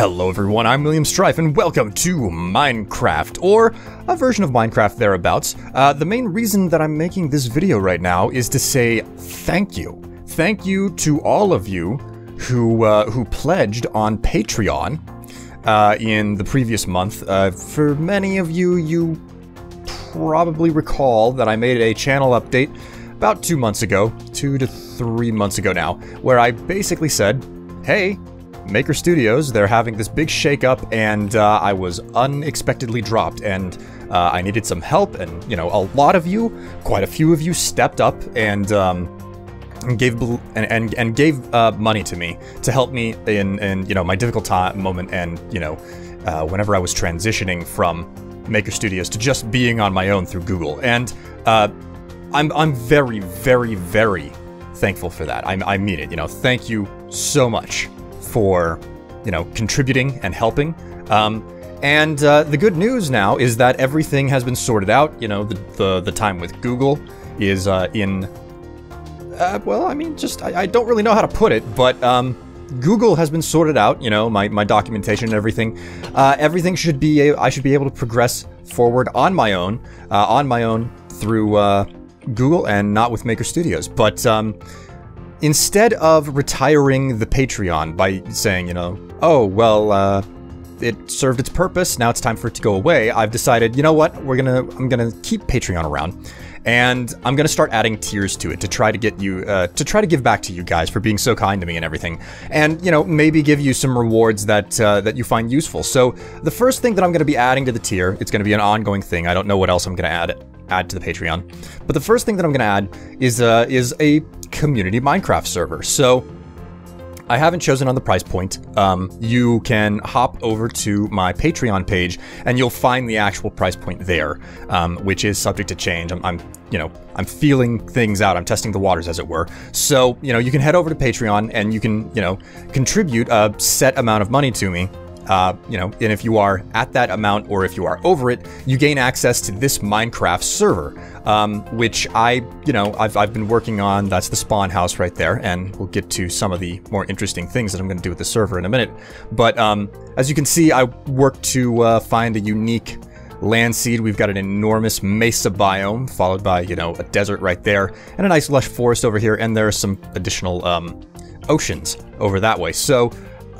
Hello everyone, I'm William Strife and welcome to Minecraft, or a version of Minecraft thereabouts. The main reason that I'm making this video right now is to say thank you. Thank you to all of you who pledged on Patreon in the previous month. For many of you, you probably recall that I made a channel update about 2 months ago, 2 to 3 months ago now, where I basically said, hey, Maker Studios, they're having this big shakeup, and I was unexpectedly dropped, and I needed some help, and, you know, a lot of you, quite a few of you stepped up and gave money to me to help me in you know, my difficult moment, and, you know, whenever I was transitioning from Maker Studios to just being on my own through Google, and I'm very, very, very thankful for that. I mean it, you know, thank you so much for, you know, contributing and helping. And the good news now is that everything has been sorted out. You know, the time with Google is well, I mean, just, I don't really know how to put it, but Google has been sorted out, you know, my documentation and everything. Everything should be, I should be able to progress forward on my own through Google and not with Maker Studios. But instead of retiring the Patreon by saying, you know, oh, well, it served its purpose, now it's time for it to go away, I've decided, you know what, I'm gonna keep Patreon around, and I'm gonna start adding tiers to it to try to get you, to try to give back to you guys for being so kind to me and everything, and, you know, maybe give you some rewards that that you find useful. So the first thing that I'm gonna be adding to the tier, it's gonna be an ongoing thing. I don't know what else I'm gonna add to the Patreon, but the first thing that I'm gonna add is a community Minecraft server. So I haven't chosen on the price point. You can hop over to my Patreon page and you'll find the actual price point there, which is subject to change. I'm feeling things out. I'm testing the waters, as it were. So, you know, you can head over to Patreon and you can, you know, contribute a set amount of money to me. You know, and if you are at that amount or if you are over it, you gain access to this Minecraft server, which I've been working on. That's the spawn house right there, and we'll get to some of the more interesting things that I'm going to do with the server in a minute. But as you can see, I worked to find a unique land seed. We've got an enormous mesa biome, followed by, you know, a desert right there, and a nice lush forest over here, and there are some additional oceans over that way. So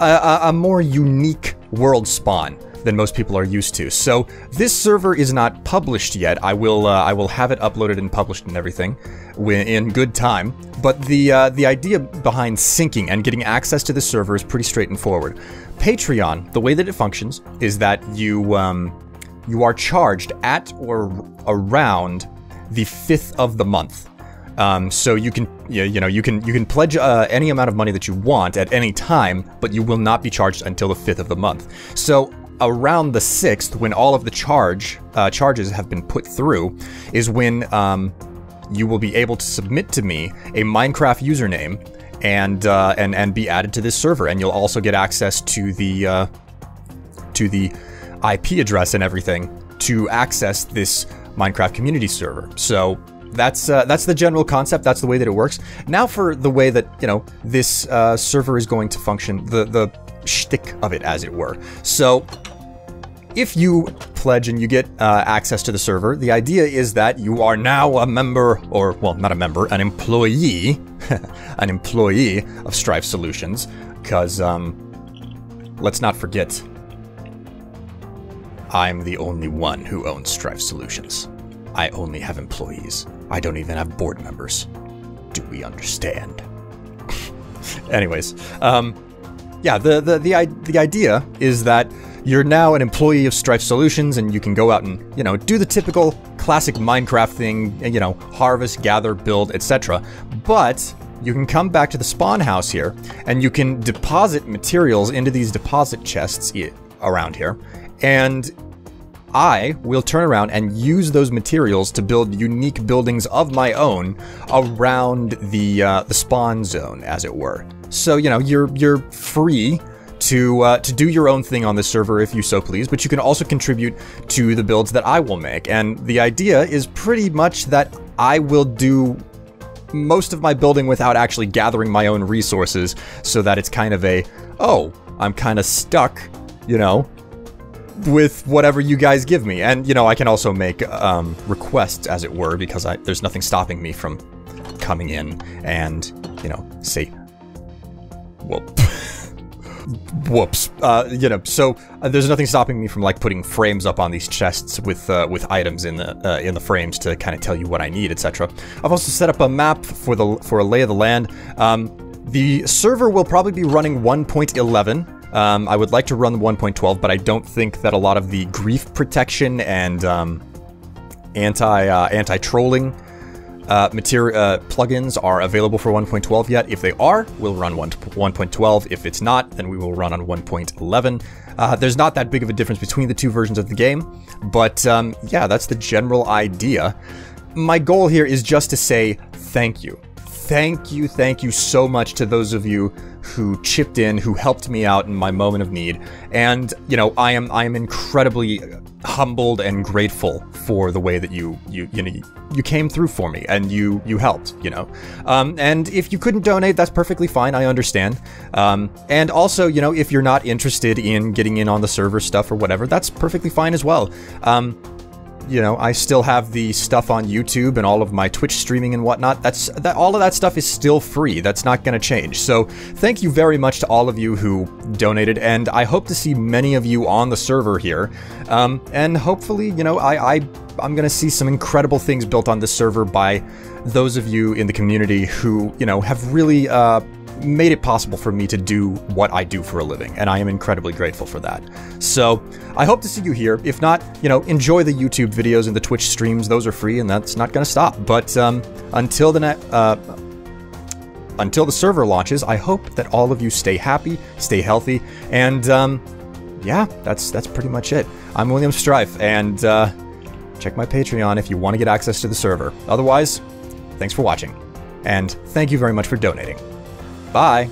a more unique world spawn than most people are used to. So this server is not published yet. I will have it uploaded and published and everything in good time. But the idea behind syncing and getting access to this server is pretty straightforward. Patreon, the way that it functions is that you are charged at or around the 5th of the month. So you can, you can pledge any amount of money that you want at any time, but you will not be charged until the 5th of the month. So around the 6th, when all of the charges have been put through, is when you will be able to submit to me a Minecraft username and be added to this server, and you'll also get access to the IP address and everything to access this Minecraft community server. So that's the general concept. That's the way that it works. Now for the way that, you know, this server is going to function, the shtick of it, as it were. So if you pledge and you get access to the server, the idea is that you are now a member, or, well, not a member, an employee, an employee of Strife Solutions, because let's not forget, I'm the only one who owns Strife Solutions. I only have employees. I don't even have board members. Do we understand? Anyways, yeah, the idea is that you're now an employee of Strife Solutions, and you can go out and, you know, do the typical classic Minecraft thing, you know, harvest, gather, build, etc. But you can come back to the spawn house here, and you can deposit materials into these deposit chests around here, and I will turn around and use those materials to build unique buildings of my own around the spawn zone, as it were. So, you know, you're free to do your own thing on this server if you so please, but you can also contribute to the builds that I will make. And the idea is pretty much that I will do most of my building without actually gathering my own resources, so that it's kind of a, oh, I'm kind of stuck, you know, with whatever you guys give me. And, you know, I can also make requests, as it were, because there's nothing stopping me from coming in and, you know, say, whoop. Whoops. You know, so there's nothing stopping me from, like, putting frames up on these chests with items in the frames to kind of tell you what I need, etc. I've also set up a map for a lay of the land. The server will probably be running 1.11. I would like to run 1.12, but I don't think that a lot of the grief protection and anti-trolling plugins are available for 1.12 yet. If they are, we'll run 1.12. If it's not, then we will run on 1.11. There's not that big of a difference between the two versions of the game, but yeah, that's the general idea. My goal here is just to say thank you. Thank you so much to those of you who chipped in, who helped me out in my moment of need. And, you know, I am incredibly humbled and grateful for the way that you came through for me and you helped, you know. And if you couldn't donate, that's perfectly fine. I understand. And also, you know, if you're not interested in getting in on the server stuff or whatever, that's perfectly fine as well. You know, I still have the stuff on YouTube and all of my Twitch streaming and whatnot. All of that stuff is still free. That's not going to change. So thank you very much to all of you who donated, and I hope to see many of you on the server here. And hopefully, you know, I'm going to see some incredible things built on this server by those of you in the community who, you know, have really made it possible for me to do what I do for a living, and I am incredibly grateful for that. So I hope to see you here. If not, you know, enjoy the YouTube videos and the Twitch streams. Those are free, and that's not going to stop. But until the server launches, I hope that all of you stay happy, stay healthy, and yeah, that's pretty much it. I'm William Strife, and check my Patreon if you want to get access to the server. Otherwise, thanks for watching, and thank you very much for donating. Bye!